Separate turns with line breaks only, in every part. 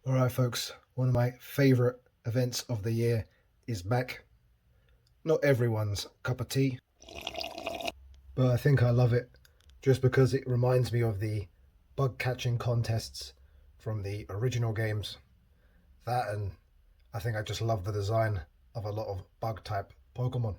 Alright folks, one of my favourite events of the year is back. Not everyone's cup of tea, but I think I love it just because it reminds me of the bug catching contests from the original games. That, and I think I just love the design of a lot of bug type Pokemon.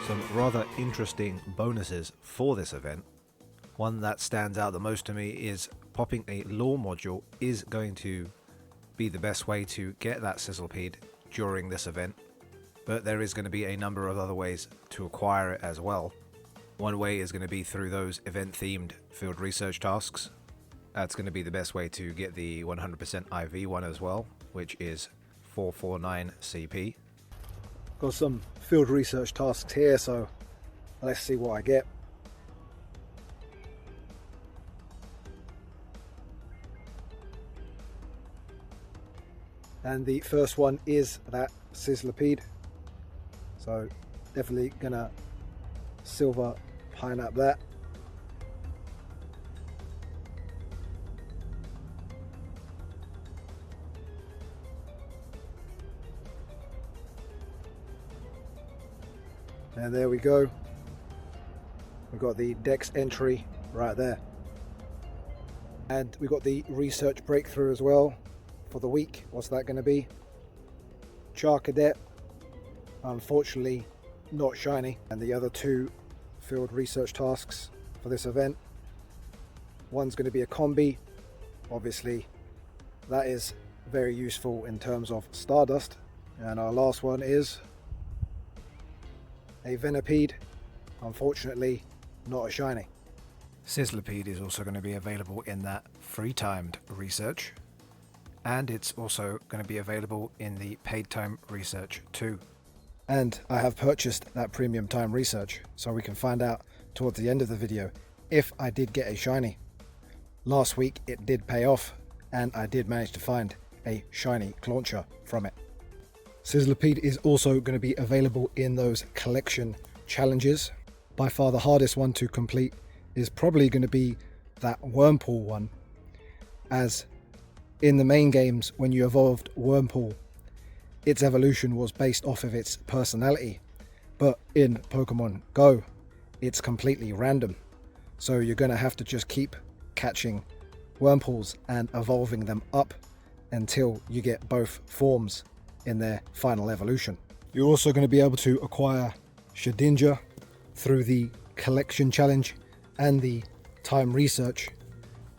Some rather interesting bonuses for this event. One that stands out the most to me is popping a lore module is going to be the best way to get that Sizzlipede during this event, but there is going to be a number of other ways to acquire it as well. One way is going to be through those event themed field research tasks. That's going to be the best way to get the 100% IV one as well, which is 449 CP.
Got some field research tasks here, so let's see what I get. And the first one is that Sizzlipede, so definitely gonna silver pine up that. And there we go. We've got the Dex entry right there. And we got the research breakthrough as well for the week. What's that going to be? Charcadet. Unfortunately, not shiny. And the other two field research tasks for this event. One's going to be a combi. Obviously, that is very useful in terms of Stardust. And our last one is a Venipede, unfortunately not a shiny.
Sizzlipede is also going to be available in that free timed research, and it's also going to be available in the paid time research too.
And I have purchased that premium time research, so we can find out towards the end of the video if I did get a shiny. Last week it did pay off, and I did manage to find a shiny Clauncher from it. Sizzlipede is also going to be available in those collection challenges. By far the hardest one to complete is probably going to be that Wurmple one, as in the main games when you evolved Wurmple, its evolution was based off of its personality, but in Pokemon Go it's completely random, so you're going to have to just keep catching Wurmples and evolving them up until you get both forms in their final evolution. You're also going to be able to acquire Shedinja through the collection challenge and the time research.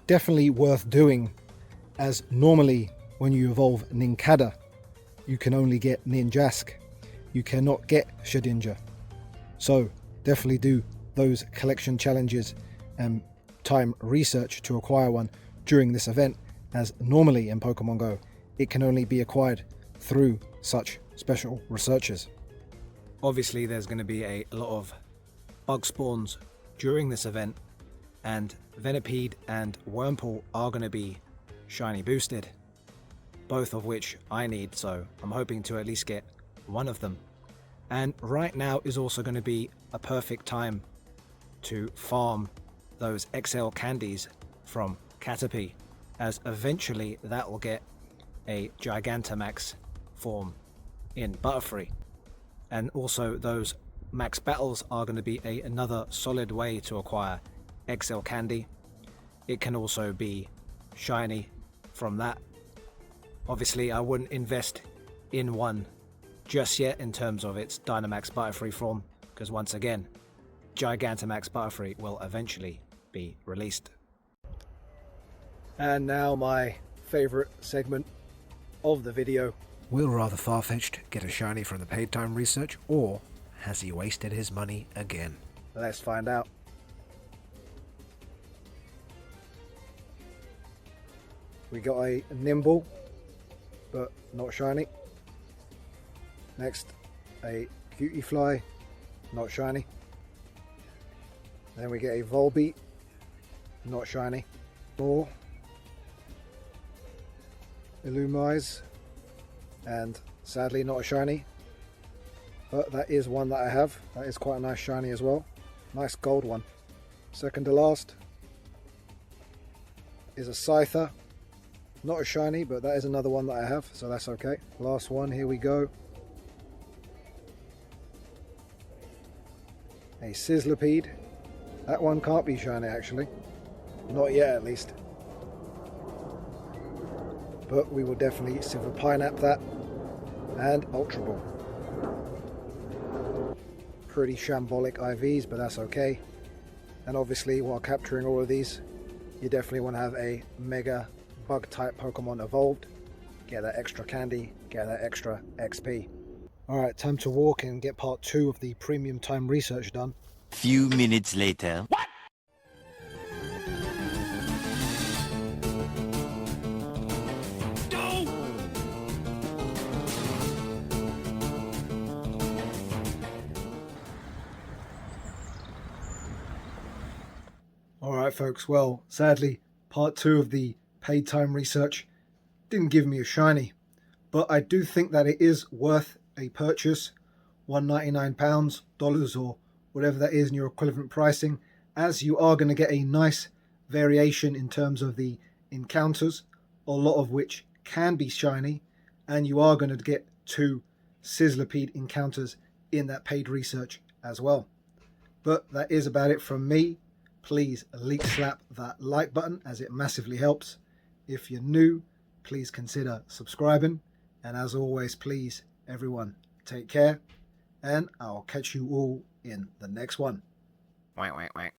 Definitely worth doing, as normally when you evolve Nincada you can only get Ninjask, you cannot get Shedinja. So definitely do those collection challenges and time research to acquire one during this event, as normally in Pokemon Go it can only be acquired through such special researches.
Obviously there's going to be a lot of bug spawns during this event, and Venipede and Wurmple are going to be shiny boosted, both of which I need, so I'm hoping to at least get one of them. And right now is also going to be a perfect time to farm those XL candies from Caterpie, as eventually that will get a Gigantamax form in Butterfree. And also those max battles are going to be another solid way to acquire XL candy. It can also be shiny from that. Obviously I wouldn't invest in one just yet in terms of its Dynamax Butterfree form, because once again Gigantamax Butterfree will eventually be released.
And now my favorite segment of the video.
Will rather Farfetch'd get a shiny from the paid time research, or has he wasted his money again?
Let's find out. We got a Nimble, but not shiny. Next, a Cutiefly, not shiny. Then we get a Volbeat, not shiny. Or Illumise, and sadly not a shiny, but that is one that I have. That is quite a nice shiny as well. Nice gold one. Second to last is a Scyther. Not a shiny, but that is another one that I have, so that's okay. Last one, here we go. A Sizzlipede. That one can't be shiny actually. Not yet at least. But we will definitely Silver Pineapple that. And Ultra Ball. Pretty shambolic IVs, but that's okay. And obviously while capturing all of these, you definitely want to have a Mega Bug type Pokemon evolved. Get that extra candy, get that extra XP. Alright, time to walk and get part 2 of the premium time research done.
Few minutes later. What?
Alright folks, well sadly part 2 of the paid time research didn't give me a shiny, but I do think that it is worth a purchase. £1.99, dollars, or whatever that is in your equivalent pricing, as you are going to get a nice variation in terms of the encounters, a lot of which can be shiny, and you are going to get 2 Sizzlipede encounters in that paid research as well. But that is about it from me. Please elite slap that like button as it massively helps. If you're new, please consider subscribing, and as always, please everyone take care, and I'll catch you all in the next one.
Wait.